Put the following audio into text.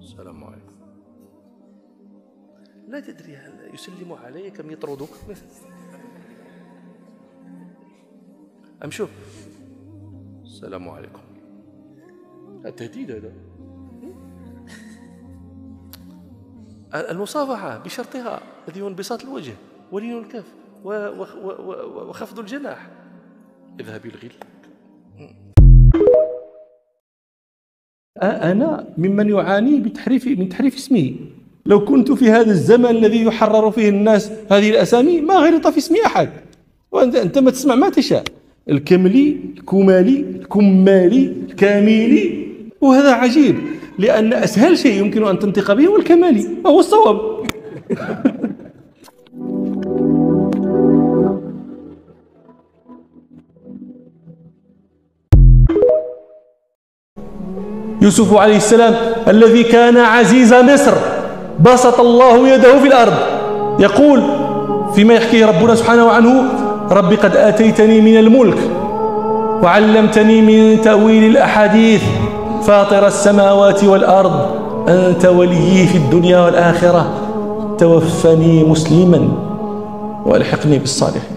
السلام عليكم. لا تدري هل يسلم عليك أم يطردك؟ أم شوف السلام عليكم، التهديد هذا. المصافحة بشرطها الذي هو انبساط الوجه ولين الكف وخفض الجناح. اذهبي الغل. أنا ممن يعاني من تحريف اسمه. لو كنت في هذا الزمن الذي يحرر فيه الناس هذه الأسامي ما غلط في اسم أحد. وأنت ما تسمع ما تشاء، الكملي، الكمالي، الكمالي، الكاملي. وهذا عجيب، لأن أسهل شيء يمكن أن تنطق به هو الكمالي، وهو الصواب. يوسف عليه السلام الذي كان عزيز مصر بسط الله يده في الأرض، يقول فيما يحكيه ربنا سبحانه عنه: رب قد آتيتني من الملك وعلمتني من تأويل الأحاديث فاطر السماوات والأرض أنت وليي في الدنيا والآخرة توفني مسلما وألحقني بالصالحين.